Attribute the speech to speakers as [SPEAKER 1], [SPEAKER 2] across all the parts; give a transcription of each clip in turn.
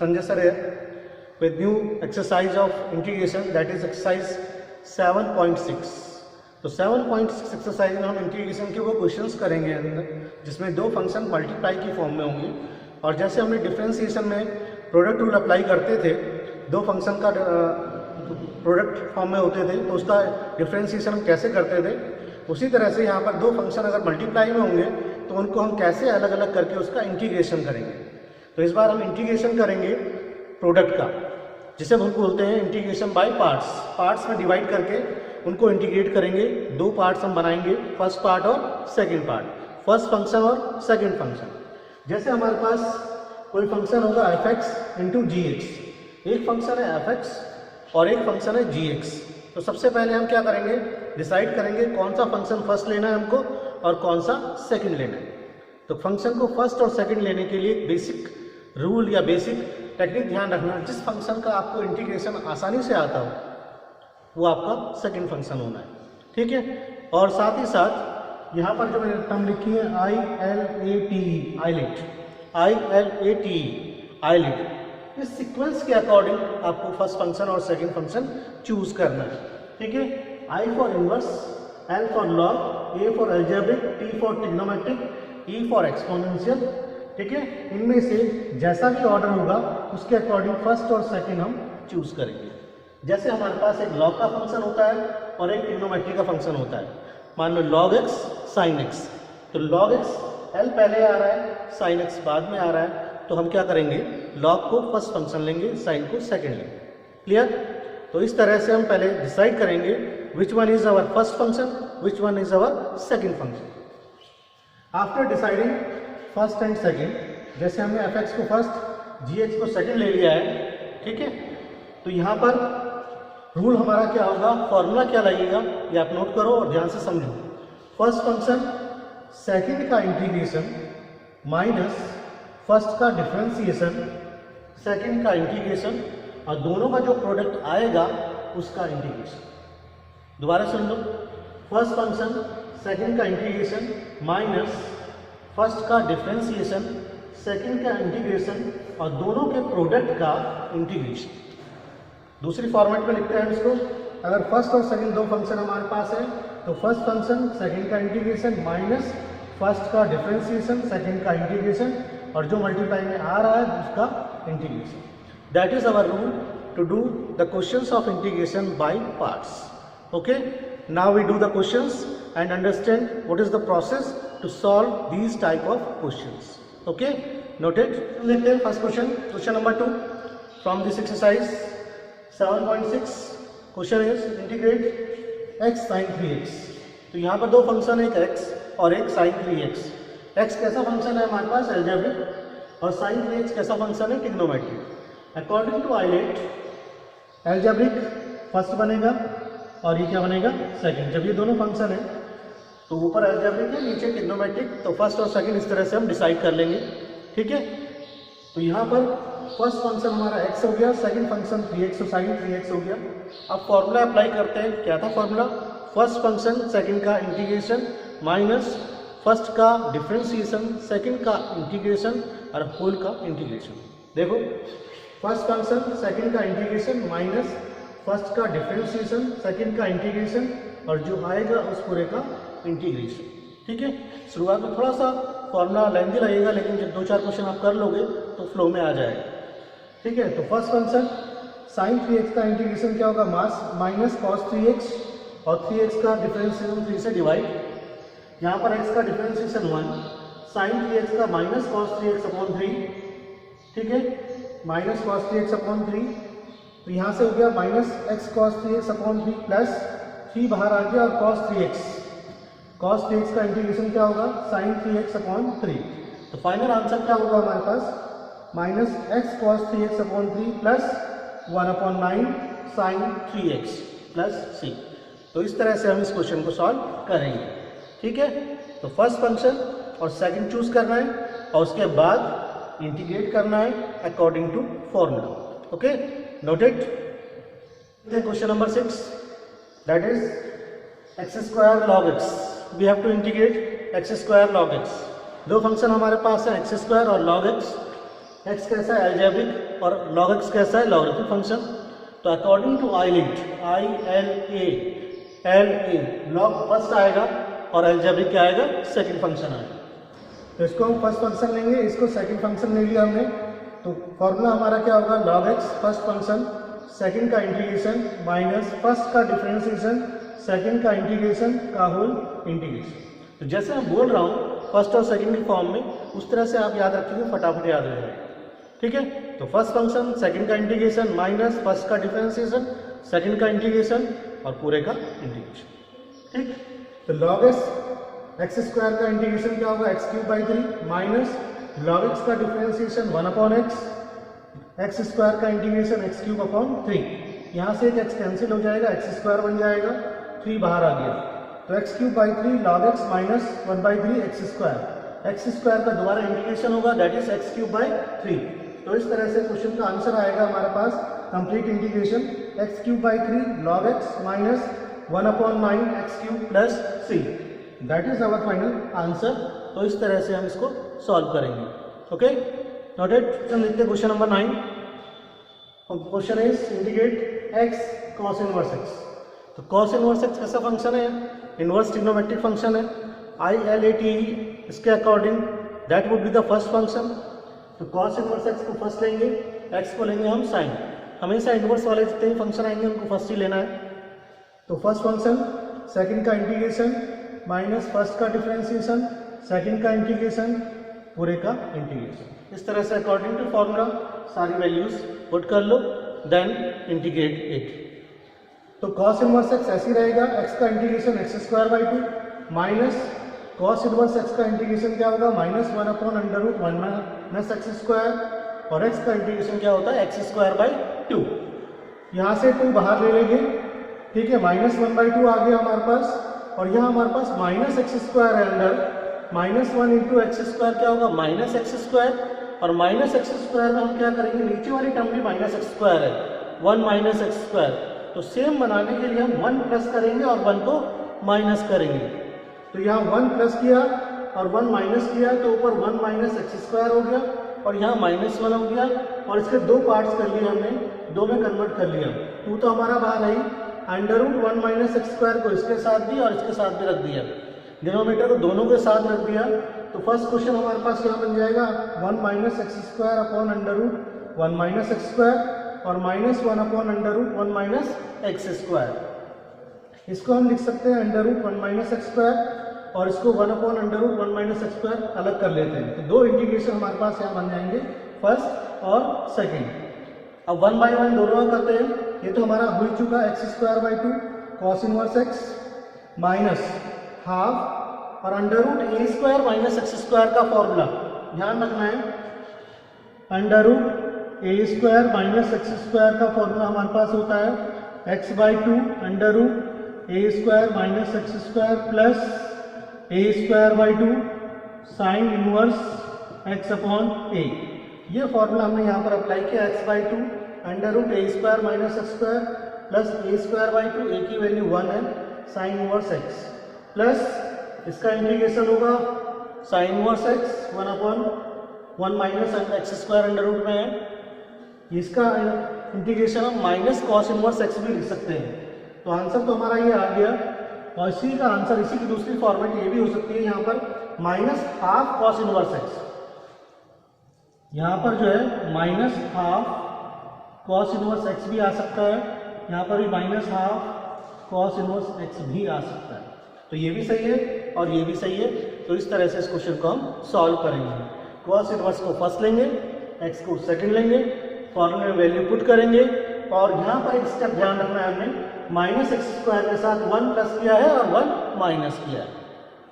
[SPEAKER 1] Sanjay sir here with new exercise of integration, that is exercise 7.6. तो 7.6 exercise में हम integration के वो क्वेश्चंस करेंगे अंदर, जिसमें दो फंक्शन मल्टीप्लाई की फॉर्म में होंगे। और जैसे हमने डिफरेंशिएशन में प्रोडक्ट रूल अप्लाई करते थे, दो फंक्शन का प्रोडक्ट फॉर्म में होते थे, तो उसका डिफरेंशिएशन हम कैसे करते थे, उसी तरह से यहाँ पर दो फंक्शन अगर मल्टीप्लाई में होंगे तो उनको हम कैसे अलग अलग करके उसका इंटीग्रेशन करेंगे। तो इस बार हम इंटीग्रेशन करेंगे प्रोडक्ट का, जिसे हम बोलते हैं इंटीग्रेशन बाय पार्ट्स। पार्ट्स में डिवाइड करके उनको इंटीग्रेट करेंगे। दो पार्ट्स हम बनाएंगे, फर्स्ट पार्ट और सेकंड पार्ट, फर्स्ट फंक्शन और सेकंड फंक्शन। जैसे हमारे पास कोई फंक्शन होगा एफ एक्स इंटू जी एक्स, एक फंक्शन है एफ एक्स और एक फंक्शन है जी एक्स। तो सबसे पहले हम क्या करेंगे, डिसाइड करेंगे कौन सा फंक्शन फर्स्ट लेना है हमको और कौन सा सेकंड लेना है। तो फंक्शन को फर्स्ट और सेकंड लेने के लिए बेसिक रूल या बेसिक टेक्निक ध्यान रखना, जिस फंक्शन का आपको इंटीग्रेशन आसानी से आता हो वो आपका सेकंड फंक्शन होना है, ठीक है। और साथ ही साथ यहाँ पर जो मैंने टर्म लिखी है ILATE, आईलेट, ILATE, आईलेट, इस सीक्वेंस के अकॉर्डिंग आपको फर्स्ट फंक्शन और सेकंड फंक्शन चूज करना है, ठीक है। I for inverse, L for log, A for algebraic, T for trigonometric, E for exponential, ठीक है। इनमें से जैसा भी ऑर्डर होगा उसके अकॉर्डिंग फर्स्ट और सेकंड हम चूज करेंगे। जैसे हमारे पास एक लॉग का फंक्शन होता है और एक ट्रिग्नोमेट्री का फंक्शन होता है। मान लो लॉग एक्स साइन एक्स, तो लॉग एक्स एल पहले आ रहा है, साइन एक्स बाद में आ रहा है, तो हम क्या करेंगे, लॉग को फर्स्ट फंक्शन लेंगे, साइन को सेकंड लेंगे। क्लियर? तो इस तरह से हम पहले डिसाइड करेंगे which one is our first function, which one is our second function. After deciding first and second, जैसे हमने एफ एक्स को फर्स्ट, जी एक्स को सेकंड ले लिया है, ठीक है। तो यहाँ पर रूल हमारा क्या होगा, फॉर्मूला क्या लगेगा, ये आप नोट करो और ध्यान से समझो। फर्स्ट फंक्शन सेकंड का इंटीग्रेशन माइनस फर्स्ट का डिफरेंशिएशन, सेकंड का इंटीग्रेशन, और दोनों का जो प्रोडक्ट आएगा उसका इंटीग्रेशन। दोबारा सुन लो, फर्स्ट फंक्शन सेकंड का इंटीग्रेशन माइनस फर्स्ट का डिफरेंशिएशन, सेकंड का इंटीग्रेशन, और दोनों के प्रोडक्ट का इंटीग्रेशन। दूसरी फॉर्मेट में लिखते हैं इसको, अगर फर्स्ट और सेकंड दो फंक्शन हमारे पास है तो फर्स्ट फंक्शन सेकंड का इंटीग्रेशन माइनस फर्स्ट का डिफरेंशिएशन, सेकंड का इंटीग्रेशन, और जो मल्टीप्लाई में आ रहा है उसका integration. That is our rule to do the questions of integration by parts. Okay, now we do the questions and understand what is the process to solve these type of questions. Okay, noted. Let's take first question, question number 2 from this exercise 7.6. Question is integrate x sin 3x. तो यहाँ पर दो function है, एक x और एक sin 3x. x कैसा function है हमारे पास, अलजेब्रिक, और sin 3x कैसा फंक्शन है, trigonometric. According to ILATE, algebraic first बनेगा और ये क्या बनेगा, सेकंड। जब ये दोनों फंक्शन है तो ऊपर अलजेब्रिक है, नीचे ट्रिग्नोमेट्रिक, तो फर्स्ट और सेकंड इस तरह से हम डिसाइड कर लेंगे, ठीक है। तो यहाँ पर फर्स्ट फंक्शन हमारा x हो गया, सेकंड फंक्शन 3x और साइन 3x हो गया। अब फॉर्मूला अप्लाई करते हैं। क्या था फॉर्मूला, फर्स्ट फंक्शन सेकंड का इंटीग्रेशन माइनस फर्स्ट का डिफरेंशिएशन, सेकंड का इंटीग्रेशन और होल का इंटीग्रेशन। देखो, फर्स्ट फंक्शन सेकंड का इंटीग्रेशन माइनस फर्स्ट का डिफरेंशिएशन, सेकंड का इंटीग्रेशन, और जो आएगा उस पूरे का इंटीग्रेशन, ठीक है। शुरुआत में थोड़ा सा फॉर्मूला लेंथी लगेगा, लेकिन जब 2-4 क्वेश्चन आप कर लोगे तो फ्लो में आ जाएगा, ठीक है। तो फर्स्ट फंक्शन साइन 3x का इंटीग्रेशन क्या होगा, माइनस कॉस 3x, और 3x का डिफरेंशिएशन 3 से डिवाइड। यहाँ पर x का डिफरेंशिएशन 1, साइन 3x का माइनस कॉस 3x अपॉन 3, ठीक है, माइनस कॉस 3x अपॉन 3। तो यहाँ से हो गया minus x cos 3x upon 3 plus 3 बाहर आ गया, और कॉस 3x, कॉस 3x का इंटीग्रेशन क्या होगा, साइन 3x अपॉन 3। तो फाइनल आंसर क्या होगा हमारे पास, minus x cos 3x upon 3 plus 1/9 sine 3x plus c। तो इस तरह से हम इस क्वेश्चन को सॉल्व करेंगे, ठीक है। तो फर्स्ट फंक्शन और सेकंड चूज करना है और उसके बाद इंटीग्रेट करना है according to formula. Okay, noted. Question number 6, that is X square log X. We have to integrate X square log X. दो फंक्शन हमारे पास है, एक्स स्क्वायर और लॉग एक्स। एक्स कैसा है एल्जेब्रिक और लॉग एक्स कैसा है लॉगरिथमिक फंक्शन। तो according to ILATE ILA log first आएगा और एल्जेब्रिक क्या आएगा सेकंड फंक्शन आएगा। तो इसको हम फर्स्ट फंक्शन लेंगे, इसको सेकंड फंक्शन ले लिया हमने। तो फॉर्मूला हमारा क्या होगा log x first function second का इंटीग्रेशन माइनस फर्स्ट का डिफरेंशिएशन सेकंड का इंटीग्रेशन का होल इंटीग्रेशन। तो जैसे मैं बोल रहा हूँ फर्स्ट और सेकंड की फॉर्म में उस तरह से आप याद रखेंगे, फटाफट याद हो जाएगा। ठीक है, तो फर्स्ट फंक्शन सेकंड का इंटीग्रेशन माइनस फर्स्ट का डिफरेंशिएशन सेकंड का इंटीग्रेशन और पूरे का इंटीग्रेशन। ठीक, तो लॉग एक्स स्क्वायर का इंटीग्रेशन क्या होगा x³ माइनस लॉग एक्स का डिफरेंशिएशन 1/x एक्स स्क्वायर का इंटीग्रेशन x³/3। यहाँ से एक x कैंसिल हो जाएगा, x² बन जाएगा, 3 बाहर आ गया। तो x³ log x minus 1/3 x² का दोबारा इंटीग्रेशन होगा दैट इज x³/3। तो इस तरह से क्वेश्चन का आंसर आएगा हमारे पास complete integration x³ log x minus 1/9 x³ plus c that is our final answer. तो इस तरह से हम इसको सॉल्व करेंगे। Okay, noted. लिखते question number 9। Question is integrate x cos inverse x। तो cos इनवर्स x कैसा फंक्शन है, इनवर्स ट्रिग्नोमेट्रिक फंक्शन है। ILATE इसके according that would be the first function. तो cos इनवर्स x को फर्स्ट लेंगे, x को लेंगे हम साइन। हमेशा इनवर्स वाले जितने भी फंक्शन आएंगे उनको फर्स्ट ही लेना है। तो फर्स्ट फंक्शन सेकंड का इंटीग्रेशन माइनस फर्स्ट का डिफरेंशिएशन सेकंड का इंटीग्रेशन पूरे का इंटीग्रेशन। इस तरह से अकॉर्डिंग टू फॉर्मूला सारी वैल्यूज पुट कर लो, देन इंटीग्रेट इट। तो cos इनवर्स x ऐसे ही रहेगा, x का integration x²/2 minus cos inverse x का इंटीग्रेशन क्या होगा -1/√1 x² और x का इंटीग्रेशन क्या होता है x²/2। यहाँ से 2 बाहर ले लेंगे, ठीक है, -1/2 आ गया हमारे पास और यहाँ हमारे पास -x² है अंदर, -1 × x² क्या होगा -x² और -x² में हम क्या करेंगे नीचे वाली टर्म भी -x² है 1 - x²। तो सेम बनाने के लिए हम 1 प्लस करेंगे और 1 को माइनस करेंगे। तो यहाँ 1 प्लस किया और 1 माइनस किया तो ऊपर 1 - x² हो गया और यहाँ -1 हो गया और इसके 2 पार्ट्स कर लिए हमने, 2 में कन्वर्ट कर लिया। 2 तो हमारा बाहर आई, √1 - x² को इसके साथ भी और इसके साथ भी रख दिया, डिनोमिनेटर को दोनों के साथ रख दिया। तो फर्स्ट क्वेश्चन हमारे पास यहाँ बन जाएगा 1 - x² √1 - x² और -1/√1 - x²। इसको हम लिख सकते हैं √1 - x² और इसको 1/√1 - x² अलग कर लेते हैं। तो 2 इंटीग्रेशन हमारे पास यहाँ बन जाएंगे, फर्स्ट और सेकंड। अब 1 by 1 दोनों करते हैं। ये तो हमारा हो चुका x²/2 cos inverse x minus half और √a² - x² का फॉर्मूला ध्यान रखना है। √a² - x² का फॉर्मूला हमारे पास होता है x/2 √a² - x² plus a²/2 sine inverse x/a। ये फॉर्मूला हमने यहाँ पर अप्लाई किया x/2 √a² - x² plus a²/2, a की वैल्यू 1 है, साइन इनवर्स x प्लस इसका इंटीग्रेशन होगा sine inverse x 1/1 - x² under root में है। इसका इंटीग्रेशन हम माइनस cos इनवर्स x भी लिख सकते हैं। तो आंसर तो हमारा ये आ गया और इसी का आंसर, इसी की दूसरी फॉर्मेट ये भी हो सकती है यहाँ पर -½ cos इनवर्स x। यहाँ पर जो है -½ cos इनवर्स x भी आ सकता है, यहाँ पर भी -½ cos इनवर्स x भी आ सकता है। तो ये भी सही है और ये भी सही है। तो इस तरह से इस क्वेश्चन को हम सॉल्व करेंगे। cos इनवर्स को फर्स्ट लेंगे, x को सेकंड लेंगे, फॉर्मूले में वैल्यू पुट करेंगे और यहाँ पर एक स्टेप ध्यान रखना है, हमने -x² के साथ 1 प्लस किया है और 1 माइनस किया है।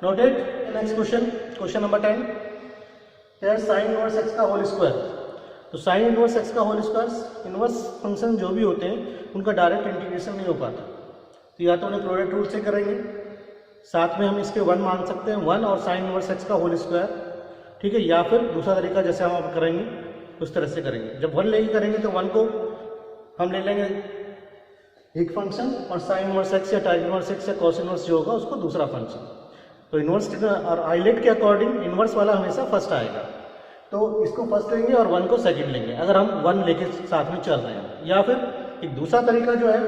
[SPEAKER 1] Noted. Next question, question number 10। यार साइन इनवर्स x का होल स्क्वायर। तो साइन इनवर्स x का होल स्क्वायर, इनवर्स फंक्शन जो भी होते हैं उनका डायरेक्ट इंटीग्रेशन नहीं हो पाता। तो या तो उन्हें प्रोडक्ट रूल से करेंगे, साथ में हम इसके 1 मान सकते हैं 1 और साइन इनवर्स x का होल स्क्वायर, ठीक है, या फिर दूसरा तरीका जैसे हम अब करेंगे उस तरह से करेंगे। जब 1 लेके करेंगे तो 1 को हम ले लेंगे एक फंक्शन और साइन इनवर्स x या tan इनवर्स x या cos इनवर्स जो होगा उसको दूसरा फंक्शन। तो इनवर्स और आइलेट के अकॉर्डिंग इनवर्स वाला हमेशा फर्स्ट आएगा। तो इसको फर्स्ट लेंगे और 1 को सेकंड लेंगे अगर हम 1 लेके साथ में चल रहे हैं। या फिर एक दूसरा तरीका जो है,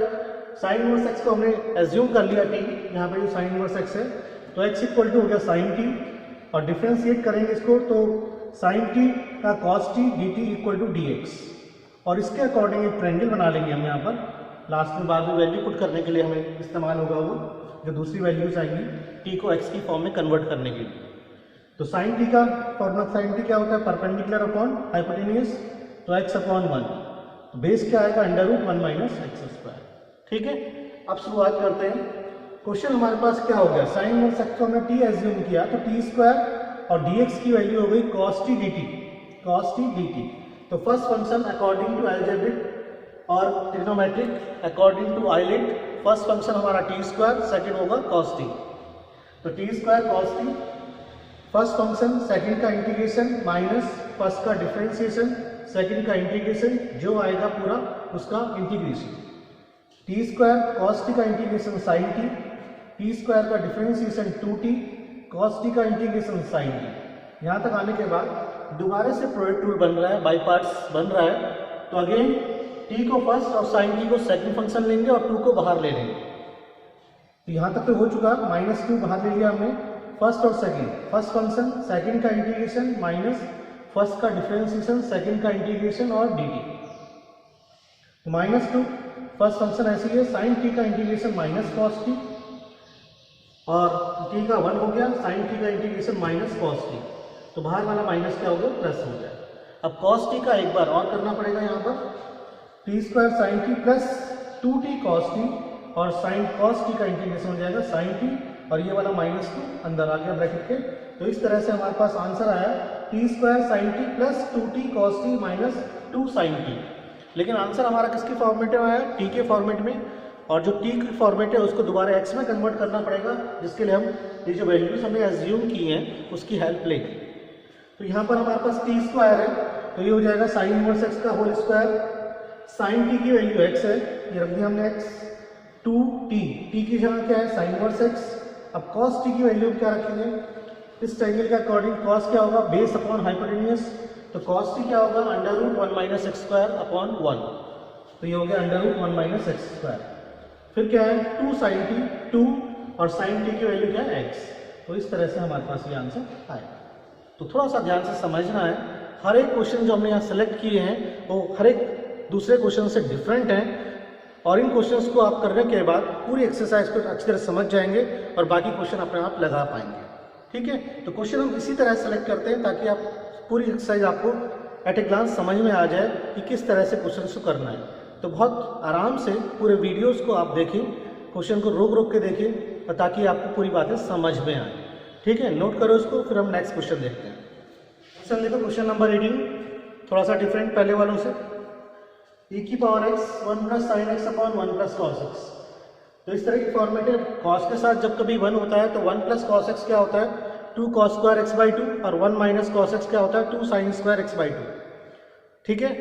[SPEAKER 1] साइन इनवर्स एक्स को हमने एज्यूम कर लिया टी, यहाँ पे जो साइन इनवर्स एक्स है तो एक्स इक्वल टू हो गया साइन टी, और डिफ्रेंशिएट करेंगे इसको तो साइन टी का cos T D T equal to D X, और इसके अकॉर्डिंग एक ट्रायंगल बना लेंगे हम यहाँ पर। लास्ट में बाद में वैल्यू पुट करने के लिए हमें इस्तेमाल होगा वो जो दूसरी वैल्यूज आएंगी टी को एक्स की फॉर्म में कन्वर्ट करने के लिए। तो साइन टी का फॉर्मूला, साइन टी क्या होता है, परपेंडिकुलर अपॉन हाइपोटेन्यूज, तो एक्स अपॉन 1, तो बेस क्या आएगा under root 1 minus X square. ठीक है, अब शुरुआत करते हैं। क्वेश्चन हमारे पास क्या हो गया, साइन इनवर्स एक्स को हमने टी एज्यूम किया तो टी स्क्वायर और डी एक्स की वैल्यू हो गई cos T D t, cos T D t. तो first function according to algebraic और trigonometric according to ILATE, first function हमारा टी स्क्वायर, सेकंड होगा कॉस टी, तो t square cos t first function, second का integration minus first का differentiation, second का integration, जो आएगा पूरा उसका integration, t square cos t का integration sign T, T square का डिफरेंशिएशन 2t, कॉस टी का इंटीग्रेशन साइन टी। यहाँ तक आने के बाद दोबारा से प्रोडक्ट रूल बन रहा है, बाई पार्ट्स बन रहा है, तो अगेन टी को फर्स्ट और साइन टी को सेकंड फंक्शन लेंगे और 2 को बाहर ले लेंगे। तो यहाँ तक तो हो चुका, -2 बाहर ले लिया हमने, फर्स्ट और सेकंड, फर्स्ट फंक्शन सेकंड का इंटीग्रेशन माइनस फर्स्ट का डिफरेंशिएशन, सेकंड का इंटीग्रेशन और डी टी, तो -2 फर्स्ट फंक्शन ऐसी है, साइन टी का इंटीग्रेशन माइनस कॉस टी, और टी का 1 हो गया, साइन टी का इंटीग्रेशन माइनस कॉस टी, तो बाहर वाला माइनस क्या हो गया, प्लस हो जाए। अब कॉस टी का एक बार और करना पड़ेगा, यहाँ पर T square sine T plus 2t cos T, और साइन कॉस टी का इंटीग्रेशन हो जाएगा साइन टी, और ये वाला -2 अंदर आ गया ब्रैकेट के। तो इस तरह से हमारे पास आंसर आया T square sine T plus 2t cos T minus 2 sine T. लेकिन आंसर हमारा किसके फॉर्मेट में आया, टी के फॉर्मेट में, और जो टी की फॉर्मेट है उसको दोबारा एक्स में कन्वर्ट करना पड़ेगा, जिसके लिए हम ये जो वैल्यूज हमने एज्यूम की हैं उसकी हेल्प लेंगे। तो यहाँ पर हमारे पास टी स्क्वायर है, तो ये हो जाएगा साइन इनवर्स एक्स का होल स्क्वायर, साइन टी की वैल्यू एक्स है, ये रख दिया हमने एक्स, 2t, टी की जगह क्या है साइन इनवर्स एक्स। अब कॉस टी की वैल्यू क्या रखेंगे, इस ट्रायंगल के अकॉर्डिंग कॉस क्या होगा, बेस अपॉन हाइपोटेन्यूज, तो कॉस टी क्या होगा under root 1 minus X square upon 1, तो ये हो गया under root 1 minus X square. फिर क्या है 2 साइन टी, 2 और साइन टी की वैल्यू क्या है एक्स। तो इस तरह से हमारे पास ये आंसर आएगा। तो थोड़ा सा ध्यान से समझना है, हर एक क्वेश्चन जो हमने यहाँ सेलेक्ट किए हैं वो हर एक दूसरे क्वेश्चन से डिफरेंट हैं, और इन क्वेश्चंस को आप करने के बाद पूरी एक्सरसाइज को अच्छी तरह समझ जाएंगे और बाकी क्वेश्चन अपने आप लगा पाएंगे। ठीक है, तो क्वेश्चन हम इसी तरह सेलेक्ट करते हैं ताकि आप पूरी एक्सरसाइज आपको एट ए ग्लांस समझ में आ जाए कि किस तरह से क्वेश्चन को करना है। तो बहुत आराम से पूरे वीडियोस को आप देखें, क्वेश्चन को रोक रोक के देखें, और ताकि आपको पूरी बातें समझ में आए। ठीक है, नोट करो इसको, फिर हम नेक्स्ट क्वेश्चन देखते हैं। क्वेश्चन देखो, क्वेश्चन नंबर 18, थोड़ा सा डिफरेंट पहले वालों से। e की power x 1 plus sine x upon 1 plus cos x. तो इस तरह की फॉर्मेट है, कॉस के साथ जब कभी 1 होता है तो 1 प्लस कॉस एक्स क्या होता है 2 कॉस स्क्वायर एक्स बाई 2, और 1 माइनस कॉस एक्स क्या होता है 2 साइन स्क्वायर एक्स बाई 2। ठीक है,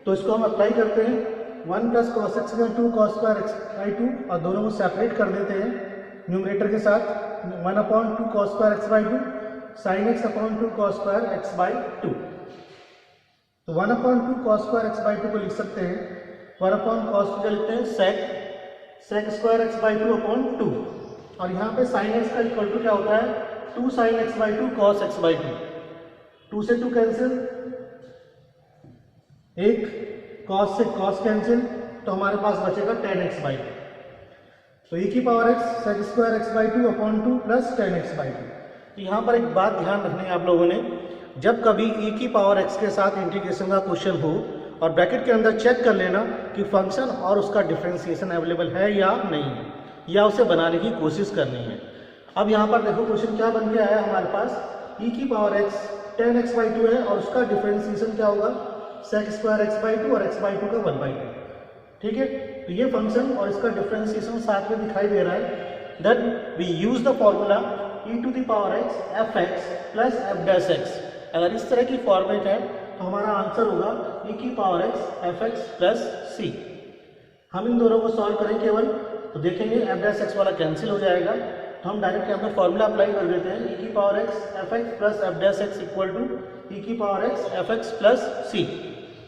[SPEAKER 1] तो इसको हम अप्लाई करते हैं, 1 प्लस कॉस एक्स में 2 कॉस स्क्वायर एक्स बाई 2, और दोनों को सेपरेट कर देते हैं न्यूमरेटर के साथ, 1 upon 2 cos square X by 2 sine x upon 2 cos square X by 2। तो 1 upon 2 cos square X by 2 को लिख सकते हैं, 1 अपॉन कॉस क्या लिखते हैं sec square X by 2 upon 2, और यहाँ पे साइन एक्स का इक्वल टू क्या होता है 2 sine X by 2 cos X by 2, 2 से 2 कैंसिल, एक कॉस से कॉस कैंसिल, तो हमारे पास बचेगा tan x बाई 2। तो e की power x sec square X by 2 upon 2 plus tan x by 2। तो यहाँ पर एक बात ध्यान रखनी है आप लोगों ने, जब कभी e की पावर x के साथ इंटीग्रेशन का क्वेश्चन हो और ब्रैकेट के अंदर चेक कर लेना कि फंक्शन और उसका डिफरेंशिएशन अवेलेबल है या नहीं है, या उसे बनाने की कोशिश करनी है। अब यहाँ पर देखो क्वेश्चन क्या बन के आया हमारे पास, e की power x tan x by 2 है और उसका डिफरेंशिएशन क्या होगा सेक स्क्वायर एक्स बाई 2 और x बाई 2 का 1 बाई 2। ठीक है, तो ये फंक्शन और इसका डिफरेंशिएशन साथ में दिखाई दे रहा है, then we use the formula e to the power x F x plus F dash X. अगर इस तरह की फॉर्मेट है तो हमारा आंसर होगा e की power x F x plus c. हम इन दोनों को सॉल्व करें केवल, तो देखेंगे एफ डैश एक्स वाला कैंसिल हो जाएगा, तो हम डायरेक्ट यहाँ पे फॉर्मूला अप्लाई कर देते हैं, ई की power x f x plus F dash x equal to e की power x f x plus c.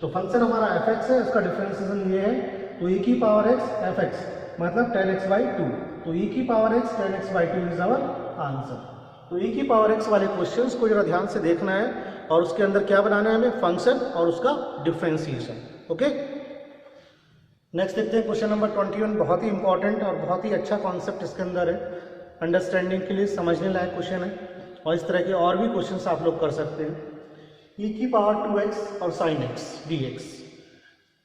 [SPEAKER 1] तो फंक्शन हमारा एफ एक्स है, उसका डिफरेंशिएशन ये है, तो ई की पावर एक्स एफ एक्स मतलब 10x/2, तो ई की power X 10x/2 is our answer. तो ई की पावर एक्स वाले क्वेश्चंस को जरा ध्यान से देखना है और उसके अंदर क्या बनाना है हमें, फंक्शन और उसका डिफरेंशिएशन। ओके, नेक्स्ट देखते हैं क्वेश्चन नंबर 21। बहुत ही इंपॉर्टेंट और बहुत ही अच्छा कॉन्सेप्ट इसके अंदर है, अंडरस्टैंडिंग के लिए समझने लायक क्वेश्चन है, और इस तरह के और भी क्वेश्चन आप लोग कर सकते हैं। ई की पावर 2x और sine x D x,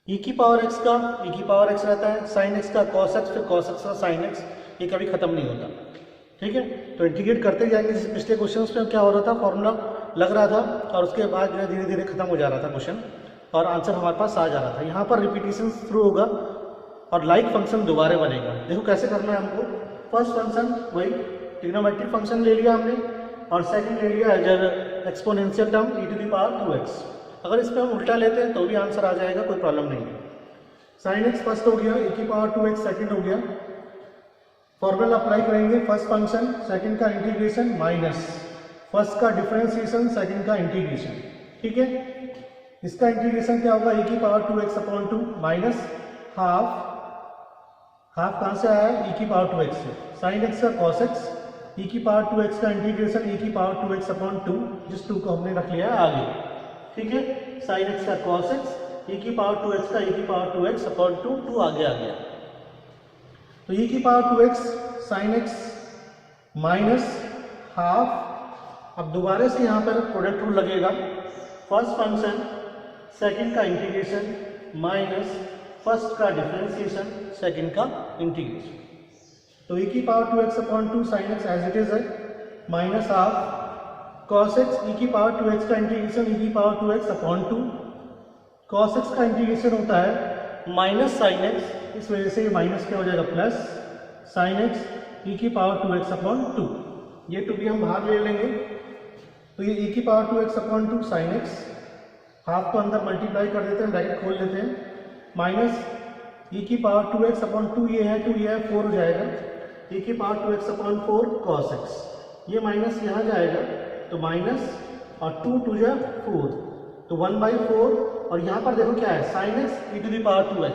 [SPEAKER 1] E की पावर एक्स का ई की पावर एक्स रहता है, साइन एक्स का कॉस एक्स, फिर कॉस एक्स का साइन एक्स, ये कभी खत्म नहीं होता। ठीक है, तो इंटीग्रेट करते जाएंगे। जैसे पिछले क्वेश्चन में क्या हो रहा था, फॉर्मूला लग रहा था और उसके बाद जो है धीरे धीरे खत्म हो जा रहा था क्वेश्चन और आंसर हमारे पास आ जा रहा था। यहाँ पर रिपीटिशन शुरू होगा और लाइक फंक्शन दोबारा बनेगा। देखो कैसे करना है हमको, फर्स्ट फंक्शन वही ट्रिग्नोमेट्रिक फंक्शन ले लिया हमने, और सेकंड ले लिया exponential term E to the power 2x। अगर इस पर हम उल्टा लेते हैं तो भी आंसर आ जाएगा, कोई प्रॉब्लम नहीं है। साइन एक्स फर्स्ट हो गया, ई की पावर 2x सेकंड हो गया। फॉर्मूला अप्लाई करेंगे, फर्स्ट फंक्शन सेकंड का इंटीग्रेशन माइनस फर्स्ट का डिफरेंशिएशन सेकंड का इंटीग्रेशन। ठीक है, इसका इंटीग्रेशन क्या होगा, ई की पावर 2x/2 माइनस हाफ कहाँ से आया है, ई की पावर 2x से, साइन एक्स का कॉस एक्स, ई की पावर 2x का इंटीग्रेशन ई की पावर 2x/2, जिस 2 को हमने रख लिया है आगे। ठीक है, साइन एक्स का कॉस एक्स, ई की पावर 2x का ई की पावर 2x/2, 2 आगे आ गया। तो ई की power 2x sine X minus half, अब दोबारा से यहाँ पर प्रोडक्ट रूल लगेगा, फर्स्ट फंक्शन सेकंड का इंटीग्रेशन माइनस फर्स्ट का डिफरेंशिएशन सेकंड का इंटीग्रेशन। तो ई की power 2x/2 sine X as it is है, minus half cos x, E की पावर 2x का इंटीग्रेशन ई की पावर 2x/2, कॉस एक्स का इंटीग्रेशन होता है माइनस साइन एक्स, इस वजह से ये माइनस क्या हो जाएगा प्लस साइन एक्स ई की पावर 2x/2, ये 2 भी हम बाहर ले लेंगे। तो ये ई की power 2x/2 sine x, half को अंदर मल्टीप्लाई कर देते हैं, डायरेक्ट खोल लेते हैं, माइनस ई की पावर 2x/2 ये है 2, ये है 4 हो जाएगा, ई की पावर 2x/4 कॉस एक्स, ये माइनस यहाँ जाएगा तो माइनस और 2 2 जा 4, तो 1/4, और यहाँ पर देखो क्या है sine X E to the power 2x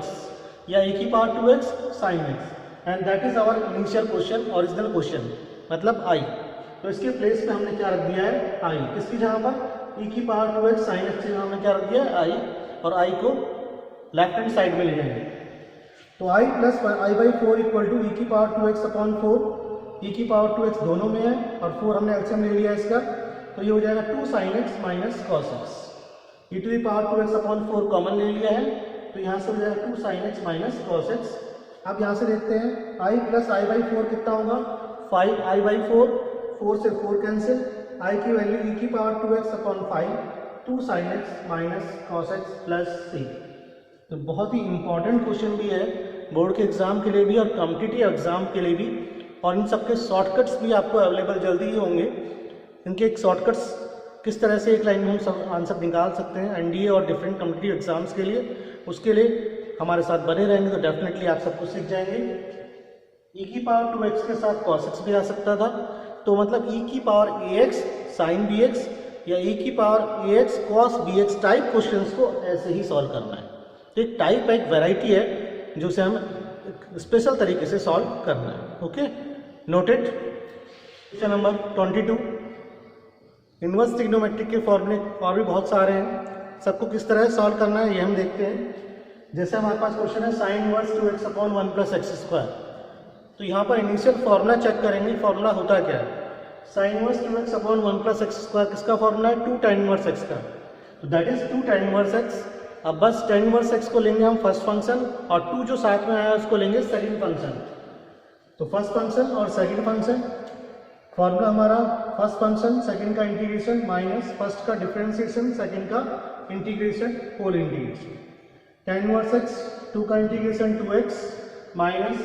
[SPEAKER 1] या ई की power 2x sine X, and that is our initial question, original question मतलब आई। तो इसके प्लेस पे हमने क्या रख दिया है आई, किसकी जहाँ पर ई की पावर 2x साइन एक्स की जहाँ हमने क्या रख दिया है आई, और आई को लेफ्ट हैंड साइड में ले जाएंगे। तो आई plus i/4 equal to e की पावर 2x/4, ई की पावर 2x दोनों में है और 4 हमने एलसीएम ले लिया इसका, तो ये हो जाएगा 2 sin x minus cos x, E to the power 2x/4 common ले लिया है, तो यहाँ से हो जाएगा 2 sin x minus cos x. अब यहाँ से देखते हैं i प्लस i/4 कितना होगा, 5i/4, 4 से 4 कैंसिल, i की वैल्यू ई की power 2x/5, 2 sin x minus cos x plus c. तो बहुत ही इंपॉर्टेंट क्वेश्चन भी है बोर्ड के एग्जाम के लिए भी और कॉम्पिटिटिव एग्जाम के लिए भी, और इन सबके शॉर्टकट्स भी आपको अवेलेबल जल्दी ही होंगे। इनके एक शॉर्टकट्स किस तरह से एक लाइन में हम सब आंसर निकाल सकते हैं एनडीए और डिफरेंट कॉम्पिटिटिव एग्जाम्स के लिए, उसके लिए हमारे साथ बने रहेंगे तो डेफिनेटली आप सबको सीख जाएंगे। ई की पावर 2x के साथ cos x भी आ सकता था, तो मतलब ई की पावर ax साइन bx या ई की power ax cos bx type questions को ऐसे ही सॉल्व करना है। तो एक टाइप एक वैरायटी है जो से हम स्पेशल तरीके से सॉल्व करना है। Okay, noted. Question number 22, inverse trigonometric के फॉर्मूले और भी बहुत सारे हैं, सबको किस तरह सॉल्व करना है ये हम देखते हैं। जैसे हमारे पास क्वेश्चन है साइन इनवर्स 2x/1 + x², तो यहाँ पर इनिशियल फॉर्मूला चेक करेंगे, फॉर्मूला होता क्या है, साइन इनवर्स 2x/1 + x² किसका फॉर्मूला है, 2 tan इनवर्स x का, तो that is 2 tan inverse x। अब बस tan इनवर्स x को लेंगे हम फर्स्ट फंक्शन, और 2 जो साथ में आया है उसको लेंगे सेकंड फंक्शन। तो फर्स्ट फंक्शन और सेकंड फंक्शन, फॉर्मूला हमारा फर्स्ट फंक्शन सेकंड का इंटीग्रेशन माइनस फर्स्ट का डिफरेंशिएशन सेकंड का integration whole integration. tan inverse x 2 का integration 2x minus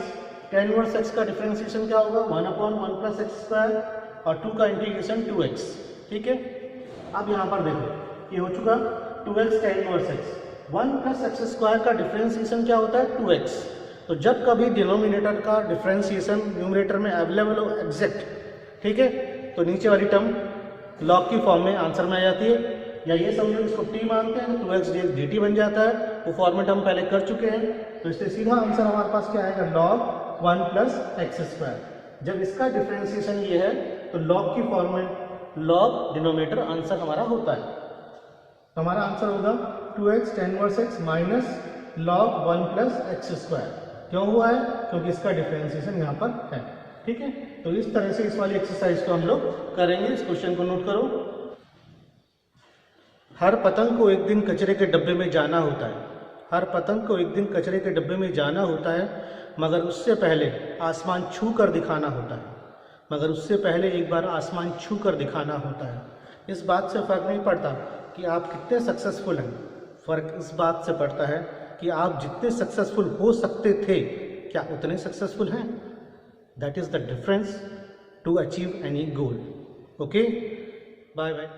[SPEAKER 1] tan inverse x का डिफरेंशिएशन क्या होगा 1/1 + x² और 2 का इंटीग्रेशन 2x। ठीक है, अब यहाँ पर देखो ये हो चुका 2x tan inverse x, 1 + x² का डिफरेंशिएशन क्या होता है 2x, तो जब कभी डिनोमिनेटर का डिफरेंशिएशन न्यूमरेटर में अवेलेबल हो एग्जैक्ट, ठीक है, तो नीचे वाली टर्म लॉग की फॉर्म में आंसर में आ जाती है, या ये समझो इसको t मानते हैं तो 2x dx dt बन जाता है। वो फॉर्मेट हम पहले कर चुके हैं, तो इससे सीधा आंसर हमारे पास क्या आएगा, log 1 प्लस एक्स स्क्वायर। जब इसका डिफरेंशिएशन ये है तो log की फॉर्म में log डिनोमिनेटर आंसर हमारा होता है, तो हमारा आंसर होगा 2x tan inverse x minus log 1 plus x square. क्यों हुआ है, क्योंकि इसका डिफरेंशिएशन यहाँ पर है, ठीक है। तो इस तरह से इस वाली एक्सरसाइज को हम लोग करेंगे। इस क्वेश्चन को नोट करो। हर पतंग को एक दिन कचरे के डब्बे में जाना होता है, हर पतंग को एक दिन कचरे के डब्बे में जाना होता है, मगर उससे पहले आसमान छू कर दिखाना होता है, मगर उससे पहले एक बार आसमान छू कर दिखाना होता है। इस बात से फ़र्क नहीं पड़ता कि आप कितने सक्सेसफुल हैं, फ़र्क इस बात से पड़ता है कि आप जितने सक्सेसफुल हो सकते थे क्या उतने सक्सेसफुल हैं। That is the difference to achieve any goal. Okay, bye bye.